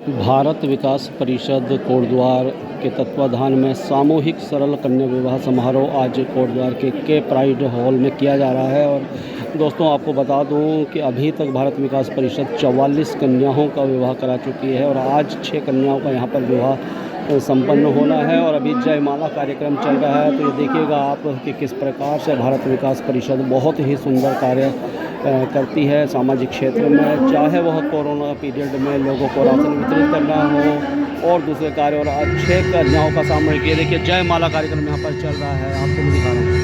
भारत विकास परिषद कोटद्वार के तत्वाधान में सामूहिक सरल कन्या विवाह समारोह आज कोटद्वार के प्राइड हॉल में किया जा रहा है। और दोस्तों आपको बता दूं कि अभी तक भारत विकास परिषद 44 कन्याओं का विवाह करा चुकी है और आज 6 कन्याओं का यहां पर विवाह संपन्न होना है और अभी जयमाला कार्यक्रम चल रहा है। तो ये देखिएगा आप कि किस प्रकार से भारत विकास परिषद बहुत ही सुंदर कार्य करती है सामाजिक क्षेत्र में, चाहे वह कोरोना पीरियड में लोगों को राशन वितरित करना हो और दूसरे कार्य। और आज 6 कन्याओं का सामूहिक, ये देखिए जयमाला कार्यक्रम यहाँ पर चल रहा है, आपको मैं दिखा रहा हूँ।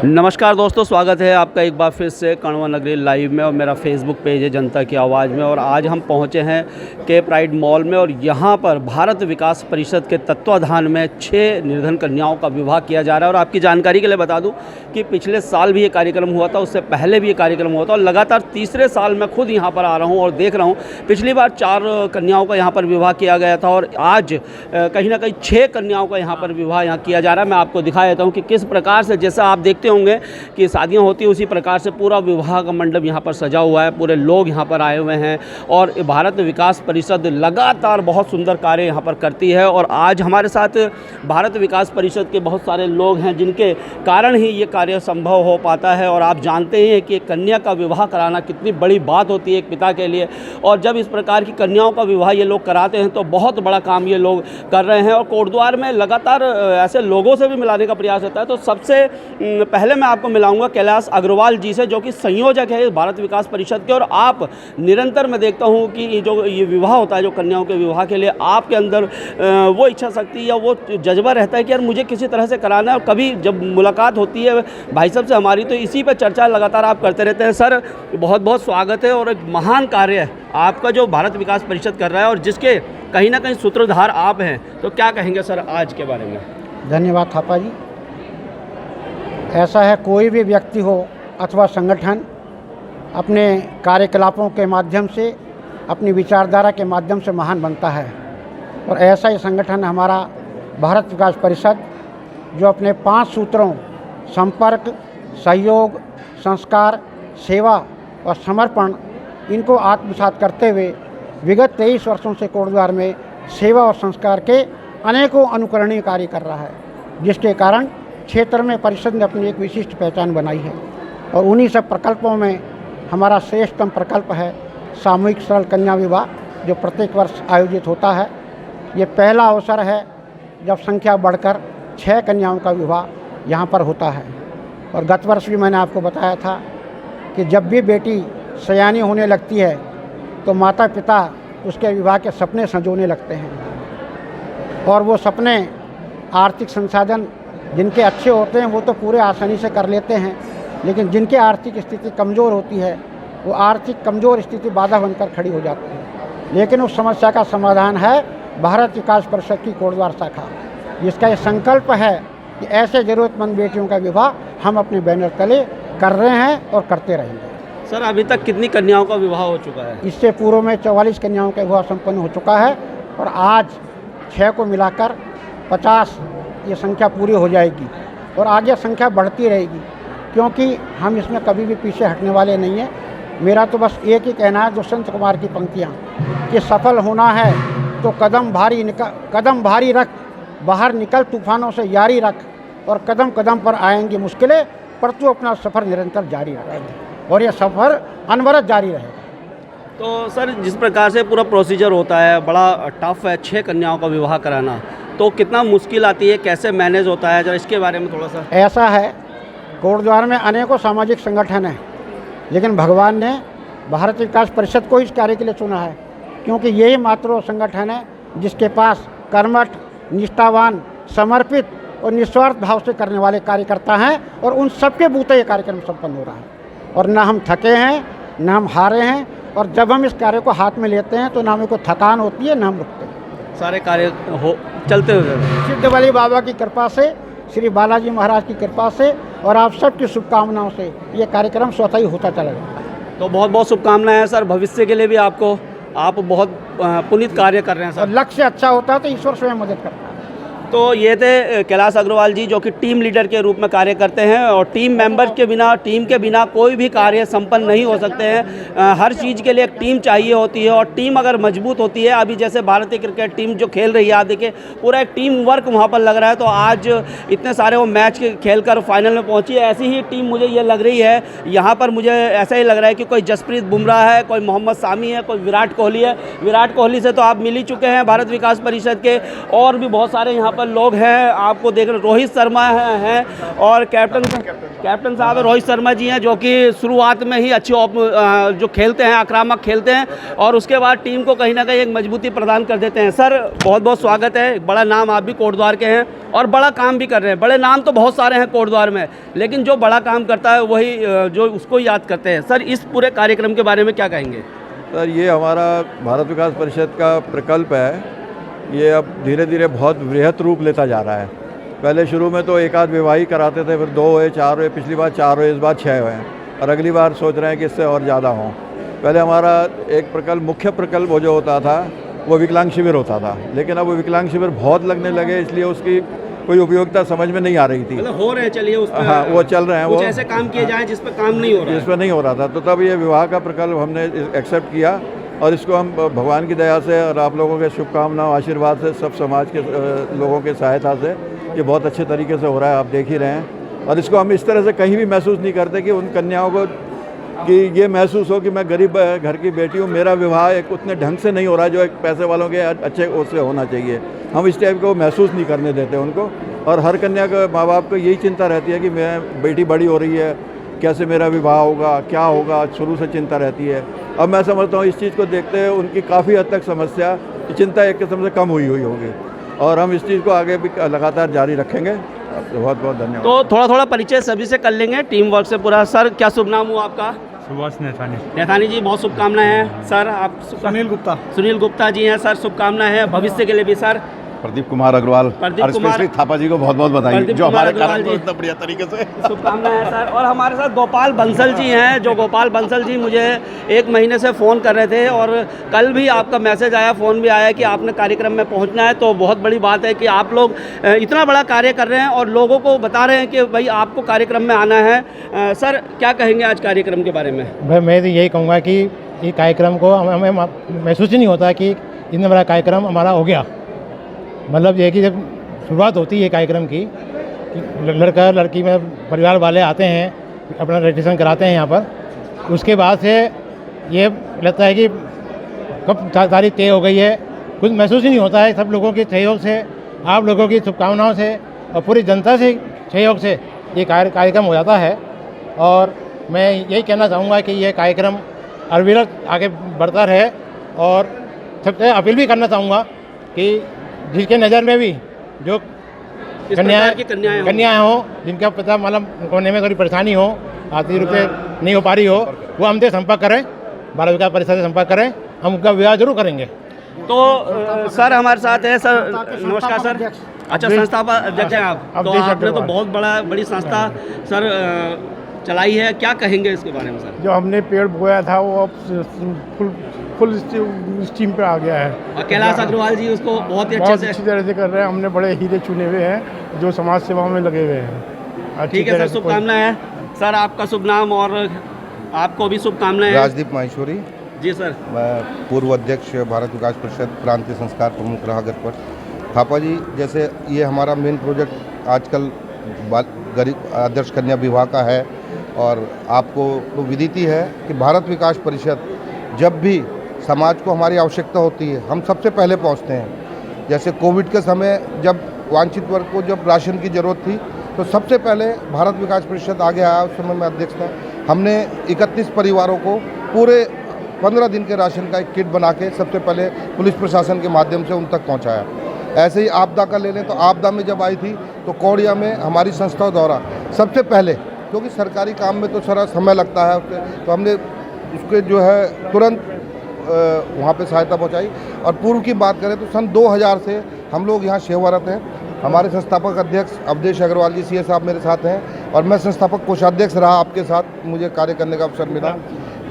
नमस्कार दोस्तों, स्वागत है आपका एक बार फिर से कण्वा नगरी लाइव में। और मेरा फेसबुक पेज है जनता की आवाज़ में। और आज हम पहुंचे हैं के प्राइड मॉल में और यहां पर भारत विकास परिषद के तत्वाधान में 6 निर्धन कन्याओं का विवाह किया जा रहा है। और आपकी जानकारी के लिए बता दूं कि पिछले साल भी ये कार्यक्रम हुआ था, उससे पहले भी ये कार्यक्रम हुआ था और लगातार तीसरे साल मैं खुद यहाँ पर आ रहा हूँ और देख रहा हूँ। पिछली बार 4 कन्याओं का यहाँ पर विवाह किया गया था और आज कहीं ना कहीं 6 कन्याओं का यहाँ पर विवाह यहाँ किया जा रहा है। मैं आपको दिखा देता हूँ कि किस प्रकार से, जैसा आप देखते होंगे कि शादियां होती है उसी प्रकार से पूरा विवाह का मंडप यहाँ पर सजा हुआ है, पूरे लोग यहाँ पर आए हुए हैं। और भारत विकास परिषद लगातार बहुत सुंदर कार्य यहाँ पर करती है। और आज हमारे साथ भारत विकास परिषद के बहुत सारे लोग हैं जिनके कारण ही ये कार्य संभव हो पाता है। और आप जानते ही हैं कि कन्या का विवाह कराना कितनी बड़ी बात होती है एक पिता के लिए। और जब इस प्रकार की कन्याओं का विवाह ये लोग कराते हैं तो बहुत बड़ा काम ये लोग कर रहे हैं। और कोटद्वार में लगातार ऐसे लोगों से भी मिलाने का प्रयास होता है। तो सबसे पहले मैं आपको मिलाऊंगा कैलाश अग्रवाल जी से, जो कि संयोजक है भारत विकास परिषद के। और आप निरंतर मैं देखता हूं कि जो ये विवाह होता है, जो कन्याओं के विवाह के लिए आपके अंदर वो इच्छा शक्ति या वो जज्बा रहता है कि यार मुझे किसी तरह से कराना है। और कभी जब मुलाकात होती है भाई साहब से हमारी, तो इसी पर चर्चा लगातार आप करते रहते हैं। सर बहुत बहुत स्वागत है और एक महान कार्य है आपका जो भारत विकास परिषद कर रहा है और जिसके कहीं ना कहीं सूत्रधार आप हैं। तो क्या कहेंगे सर आज के बारे में? धन्यवाद थापा जी। ऐसा है, कोई भी व्यक्ति हो अथवा संगठन अपने कार्यकलापों के माध्यम से, अपनी विचारधारा के माध्यम से महान बनता है। और ऐसा ही संगठन हमारा भारत विकास परिषद, जो अपने 5 सूत्रों संपर्क, सहयोग, संस्कार, सेवा और समर्पण, इनको आत्मसात करते हुए विगत 23 वर्षों से कोटद्वार में सेवा और संस्कार के अनेकों अनुकरणीय कार्य कर रहा है, जिसके कारण क्षेत्र में परिषद ने अपनी एक विशिष्ट पहचान बनाई है। और उन्हीं सब प्रकल्पों में हमारा श्रेष्ठतम प्रकल्प है सामूहिक सरल कन्या विवाह, जो प्रत्येक वर्ष आयोजित होता है। ये पहला अवसर है जब संख्या बढ़कर 6 कन्याओं का विवाह यहाँ पर होता है। और गत वर्ष भी मैंने आपको बताया था कि जब भी बेटी सयानी होने लगती है तो माता पिता उसके विवाह के सपने संजोने लगते हैं। और वो सपने आर्थिक संसाधन जिनके अच्छे होते हैं वो तो पूरे आसानी से कर लेते हैं, लेकिन जिनकी आर्थिक स्थिति कमज़ोर होती है वो आर्थिक कमज़ोर स्थिति बाधा बनकर खड़ी हो जाती है। लेकिन उस समस्या का समाधान है भारत विकास परिषद की कोटद्वार शाखा, जिसका ये संकल्प है कि ऐसे ज़रूरतमंद बेटियों का विवाह हम अपने बैनर तले कर रहे हैं और करते रहेंगे। सर अभी तक कितनी कन्याओं का विवाह हो चुका है? इससे पूर्व में 44 कन्याओं का विवाह संपन्न हो चुका है और आज 6 को मिलाकर 50 ये संख्या पूरी हो जाएगी और आगे संख्या बढ़ती रहेगी, क्योंकि हम इसमें कभी भी पीछे हटने वाले नहीं हैं। मेरा तो बस एक ही कहना है दुष्यंत कुमार की पंक्तियाँ कि सफल होना है तो कदम भारी रख, बाहर निकल तूफानों से यारी रख, और कदम कदम पर आएंगी मुश्किलें, पर तू अपना सफ़र निरंतर जारी रखेगा और यह सफ़र अनवरत जारी रहेगा। तो सर जिस प्रकार से पूरा प्रोसीजर होता है बड़ा टफ है, 6 कन्याओं का विवाह कराना, तो कितना मुश्किल आती है, कैसे मैनेज होता है, जरा इसके बारे में थोड़ा सा। ऐसा है, कोटद्वार में अनेकों सामाजिक संगठन हैं, लेकिन भगवान ने भारत विकास परिषद को इस कार्य के लिए चुना है, क्योंकि यही मात्र संगठन है जिसके पास कर्मठ, निष्ठावान, समर्पित और निस्वार्थ भाव से करने वाले कार्यकर्ता हैं, और उन सबके बूते ये कार्यक्रम संपन्न हो रहा है। और ना हम थके हैं, ना हम हारे हैं, और जब हम इस कार्य को हाथ में लेते हैं तो ना हमें कोई थकान होती है, ना हम रुकते हैं। सारे कार्य हो चलते हुए सिद्ध बली बाबा की कृपा से, श्री बालाजी महाराज की कृपा से और आप सबकी शुभकामनाओं से ये कार्यक्रम स्वतः ही होता चला जाता है। तो बहुत बहुत शुभकामनाएं हैं सर, भविष्य के लिए भी आपको, आप बहुत पुनीत कार्य कर रहे हैं और सर। लक्ष्य अच्छा होता है तो ईश्वर स्वयं मदद करता है। तो ये थे कैलाश अग्रवाल जी, जो कि टीम लीडर के रूप में कार्य करते हैं, और टीम मेंबर्स के बिना, टीम के बिना कोई भी कार्य संपन्न नहीं हो सकते हैं। हर चीज़ के लिए एक टीम चाहिए होती है, और टीम अगर मजबूत होती है, अभी जैसे भारतीय क्रिकेट टीम जो खेल रही है, आप देखिए पूरा एक टीम वर्क वहाँ पर लग रहा है। तो आज इतने सारे वो मैच खेल कर फाइनल में पहुँची है, ऐसी ही टीम मुझे ये लग रही है यहाँ पर। मुझे ऐसा ही लग रहा है कि कोई जसप्रीत बुमराह है, कोई मोहम्मद सामी है, कोई विराट कोहली है। विराट कोहली से तो आप मिल ही चुके हैं भारत विकास परिषद के, और भी बहुत सारे यहाँ पर लोग हैं, आपको देख रहे रोहित शर्मा हैं, और कैप्टन साहब रोहित शर्मा जी हैं, जो कि शुरुआत में ही अच्छे जो खेलते हैं, आक्रामक खेलते हैं, और उसके बाद टीम को कहीं ना कहीं एक मजबूती प्रदान कर देते हैं। सर बहुत बहुत स्वागत है, एक बड़ा नाम आप भी कोटद्वार के हैं और बड़ा काम भी कर रहे हैं। बड़े नाम तो बहुत सारे हैं कोटद्वार में, लेकिन जो बड़ा काम करता है वही जो उसको याद करते हैं। सर इस पूरे कार्यक्रम के बारे में क्या कहेंगे? सर ये हमारा भारत विकास परिषद का प्रकल्प है, ये अब धीरे धीरे बहुत बृहत रूप लेता जा रहा है। पहले शुरू में तो एक आध विवाह ही कराते थे, फिर 2 हुए, 4 हुए, पिछली बार 4 हुए, इस बार 6 हुए हैं, और अगली बार सोच रहे हैं कि इससे और ज़्यादा हों। पहले हमारा एक प्रकल्प, मुख्य प्रकल्प वो जो होता था वो विकलांग शिविर होता था, लेकिन अब वो विकलांग शिविर बहुत लगने लगे, इसलिए उसकी कोई उपयोगिता समझ में नहीं आ रही थी। मतलब हो रहे हैं, चलिए उस पर, हाँ वो चल रहे हैं, वो ऐसे काम किए जाए जिस पर काम नहीं हो रहा, जिस पर नहीं हो रहा था। तो तब ये विवाह का प्रकल्प हमने एक्सेप्ट किया, और इसको हम भगवान की दया से और आप लोगों के शुभकामनाओं, आशीर्वाद से, सब समाज के लोगों की सहायता से ये बहुत अच्छे तरीके से हो रहा है, आप देख ही रहे हैं। और इसको हम इस तरह से कहीं भी महसूस नहीं करते कि उन कन्याओं को कि ये महसूस हो कि मैं गरीब घर की बेटी हूँ, मेरा विवाह एक उतने ढंग से नहीं हो रहा है जो एक पैसे वालों के अच्छे उससे होना चाहिए। हम इस टाइप को महसूस नहीं करने देते उनको, और हर कन्या को, माँ बाप को यही चिंता रहती है कि मैं बेटी बड़ी हो रही है, कैसे मेरा विवाह होगा, क्या होगा, शुरू से चिंता रहती है। अब मैं समझता हूँ इस चीज़ को देखते हुए उनकी काफ़ी हद तक समस्या, चिंता एक किस्म से कम हुई होगी, और हम इस चीज़ को आगे भी लगातार जारी रखेंगे। बहुत बहुत धन्यवाद। तो थोड़ा थोड़ा परिचय सभी से कर लेंगे, टीम वर्क से पूरा। सर क्या शुभ नाम हुआ आपका? सुभाष नैथानी। नैथानी जी बहुत शुभकामनाएं हैं। सर आप? सुनील गुप्ता जी हैं सर, शुभकामनाएं हैं भविष्य के लिए भी। सर प्रदीप कुमार अग्रवाल, प्रदीप और कुमार स्पेशली थापा जी को बहुत बहुत बधाई जो हमारे कार्यक्रम को इतना बढ़िया तरीके से शुभकामनाएं हैं सर। और हमारे साथ गोपाल बंसल जी हैं, जो गोपाल बंसल जी मुझे 1 महीने से फ़ोन कर रहे थे, और कल भी आपका मैसेज आया, फ़ोन भी आया कि आपने कार्यक्रम में पहुंचना है। तो बहुत बड़ी बात है कि आप लोग इतना बड़ा कार्य कर रहे हैं और लोगों को बता रहे हैं कि भाई आपको कार्यक्रम में आना है। सर क्या कहेंगे आज कार्यक्रम के बारे में? भाई मैं तो यही कहूँगा कि ये कार्यक्रम को हमें महसूस ही नहीं होता कि इतना बड़ा कार्यक्रम हमारा हो गया। मतलब ये कि जब शुरुआत होती है कार्यक्रम की, लड़का लड़की में परिवार वाले आते हैं, अपना रजिस्ट्रेशन कराते हैं यहाँ पर, उसके बाद से ये लगता है कि कब तारीख तय हो गई है, कुछ महसूस ही नहीं होता है। सब लोगों के सहयोग से, आप लोगों की शुभकामनाओं से और पूरी जनता से सहयोग से ये कार्यक्रम हो जाता है। और मैं यही कहना चाहूँगा कि ये कार्यक्रम अविरत आगे बढ़ता रहे, और सबसे अपील भी करना चाहूँगा कि जिसके नज़र में भी जो कन्याएँ हों, जिनका पता मतलब होने में थोड़ी परेशानी हो, आर्थिक रूप से नहीं हो पा रही हो, वो हमसे संपर्क करें, भारत विकास परिषद से संपर्क करें, हम उनका विवाह जरूर करेंगे। तो सर हमारे साथ है सर, नमस्कार सर। अच्छा, संस्थापक अध्यक्ष हैं आप, तो आपने तो बहुत बड़ी संस्था सर चलाई है, क्या कहेंगे इसके बारे में सर? जो हमने पेड़ बोया था वो अब फुल स्टीम पे आ गया है। और कैलाश अग्रवाल जी उसको बहुत ही बहुत अच्छी तरह से कर रहे हैं। हमने बड़े हीरे चुने हुए हैं जो समाज सेवा में लगे हुए हैं। अच्छी ठीक है तरह सर, से शुभकामनाएं हैं सर, आपका शुभ नाम और आपको भी शुभकामनाएं। राजदीप माहेश्वरी, जी सर। मैं पूर्व अध्यक्ष भारत विकास परिषद प्रांतीय संस्कार प्रमुख रहा गरपट। थापा जी, जैसे ये हमारा मेन प्रोजेक्ट आजकल गरीब आदर्श कन्या विवाह का है, और आपको तो विदित ही है कि भारत विकास परिषद जब भी समाज को हमारी आवश्यकता होती है हम सबसे पहले पहुंचते हैं। जैसे कोविड के समय जब वांछित वर्ग को जब राशन की ज़रूरत थी तो सबसे पहले भारत विकास परिषद आगे आया। उस समय मैं अध्यक्ष था। हमने 31 परिवारों को पूरे 15 दिन के राशन का एक किट बना के सबसे पहले पुलिस प्रशासन के माध्यम से उन तक पहुंचाया। ऐसे ही आपदा का ले लें तो आपदा में जब आई थी तो कौड़िया में हमारी संस्था द्वारा सबसे पहले, क्योंकि सरकारी काम में तो सारा समय लगता है तो हमने उसके जो है तुरंत वहाँ पे सहायता पहुँचाई। और पूर्व की बात करें तो सन 2000 से हम लोग यहाँ सेवारत हैं। हमारे संस्थापक अध्यक्ष अवधेश अग्रवाल जी सीए साहब मेरे साथ हैं, और मैं संस्थापक कोषाध्यक्ष रहा आपके साथ, मुझे कार्य करने का अवसर मिला।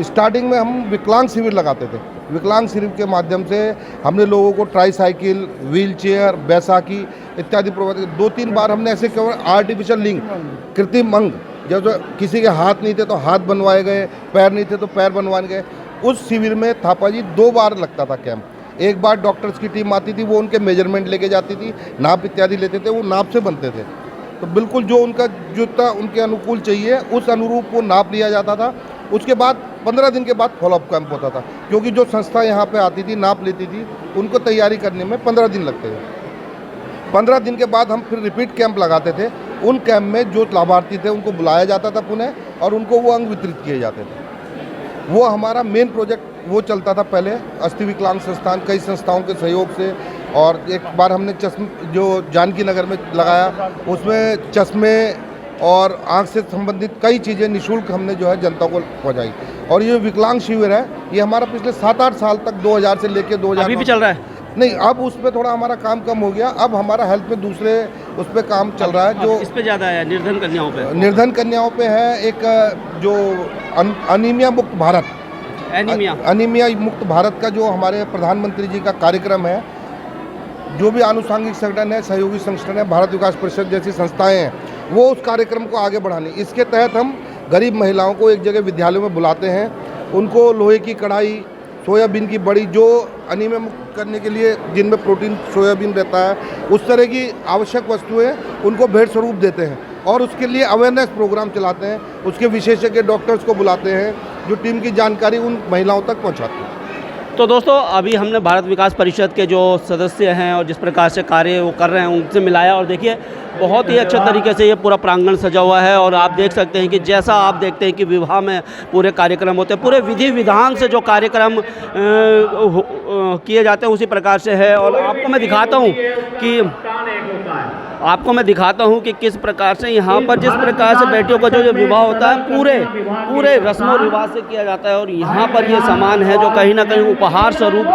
स्टार्टिंग में हम विकलांग शिविर लगाते थे। विकलांग शिविर के माध्यम से हमने लोगों को ट्राईसाइकिल, व्हील चेयर, बैसाखी इत्यादि प्रोवाइड। 2-3 बार हमने ऐसे केवल आर्टिफिशियल लिंग, कृत्रिम अंग, जब किसी के हाथ नहीं थे तो हाथ बनवाए गए, पैर नहीं थे तो पैर बनवाए गए। उस शिविर में थापा जी 2 बार लगता था कैंप। एक बार डॉक्टर्स की टीम आती थी, वो उनके मेजरमेंट लेके जाती थी, नाप इत्यादि लेते थे, वो नाप से बनते थे। तो बिल्कुल जो उनका जूता उनके अनुकूल चाहिए उस अनुरूप वो नाप लिया जाता था। उसके बाद 15 दिन के बाद फॉलोअप कैंप होता था, क्योंकि जो संस्था यहाँ पे आती थी, नाप लेती थी, उनको तैयारी करने में 15 दिन लगते थे। 15 दिन के बाद हम फिर रिपीट कैंप लगाते थे। उन कैंप में जो लाभार्थी थे उनको बुलाया जाता था पुनः, और उनको वो अंग वितरित किए जाते थे। वो हमारा मेन प्रोजेक्ट वो चलता था पहले। अस्थि विकलांग संस्थान कई संस्थाओं के सहयोग से, और एक बार हमने चश्मे जो जानकी नगर में लगाया, उसमें चश्मे और आँख से संबंधित कई चीज़ें निःशुल्क हमने जो है जनता को पहुँचाई। और ये विकलांग शिविर है, ये हमारा पिछले 7-8 साल तक 2000 से लेकर 2000 अभी भी चल रहा है? नहीं, अब उस पर थोड़ा हमारा काम कम हो गया। अब हमारा हेल्थ में दूसरे उस पर काम चल रहा है। जो इस पे ज़्यादा है निर्धन कन्याओं पे? निर्धन कन्याओं पे है एक जो अनीमिया मुक्त भारत, अनीमिया मुक्त भारत का जो हमारे प्रधानमंत्री जी का कार्यक्रम है, जो भी आनुषंगिक संगठन है, सहयोगी संगठन है, भारत विकास परिषद जैसी संस्थाएं हैं, वो उस कार्यक्रम को आगे बढ़ाने। इसके तहत हम गरीब महिलाओं को एक जगह विद्यालयों में बुलाते हैं, उनको लोहे की कढ़ाई, सोयाबीन की बड़ी, जो अनीमिया मुक्त करने के लिए जिनमें प्रोटीन सोयाबीन रहता है, उस तरह की आवश्यक वस्तुएं उनको भेंट स्वरूप देते हैं। और उसके लिए अवेयरनेस प्रोग्राम चलाते हैं, उसके विशेषज्ञ डॉक्टर्स को बुलाते हैं जो टीम की जानकारी उन महिलाओं तक पहुंचाते हैं। तो दोस्तों, अभी हमने भारत विकास परिषद के जो सदस्य हैं और जिस प्रकार से कार्य वो कर रहे हैं उनसे मिलाया, और देखिए बहुत ही अच्छे तरीके से ये पूरा प्रांगण सजा हुआ है। और आप देख सकते हैं कि जैसा आप देखते हैं कि विवाह में पूरे कार्यक्रम होते हैं, पूरे विधि विधान से जो कार्यक्रम किए जाते हैं उसी प्रकार से है। और आपको मैं दिखाता हूँ कि किस प्रकार से यहाँ पर जिस प्रकार से बेटियों का जो विवाह होता है पूरे रस्मों रिवाज से किया जाता है। और यहाँ पर ये सामान है जो कहीं ना कहीं उपहार स्वरूप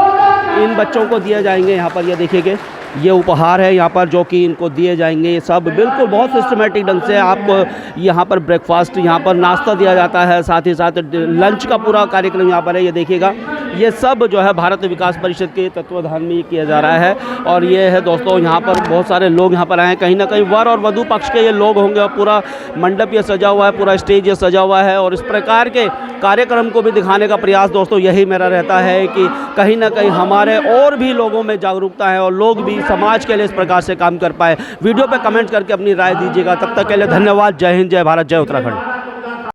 इन बच्चों को दिए जाएंगे। यहाँ पर ये देखिए, ये उपहार है यहाँ पर जो कि इनको दिए जाएंगे। ये सब बिल्कुल बहुत सिस्टमेटिक ढंग से आपको यहाँ पर ब्रेकफास्ट, यहाँ पर नाश्ता दिया जाता है, साथ ही साथ लंच का पूरा कार्यक्रम यहाँ पर है। ये देखिएगा, ये सब जो है भारत विकास परिषद के तत्वाधान में किया जा रहा है। और ये है दोस्तों, यहाँ पर बहुत सारे लोग यहाँ पर आए हैं, कहीं ना कहीं वर और वधू पक्ष के ये लोग होंगे। और पूरा मंडप ये सजा हुआ है, पूरा स्टेज ये सजा हुआ है। और इस प्रकार के कार्यक्रम को भी दिखाने का प्रयास दोस्तों यही मेरा रहता है कि कहीं ना कहीं हमारे और भी लोगों में जागरूकता है और लोग भी समाज के लिए इस प्रकार से काम कर पाए। वीडियो पे कमेंट करके अपनी राय दीजिएगा। तब तक के लिए धन्यवाद। जय हिंद, जय भारत, जय उत्तराखंड।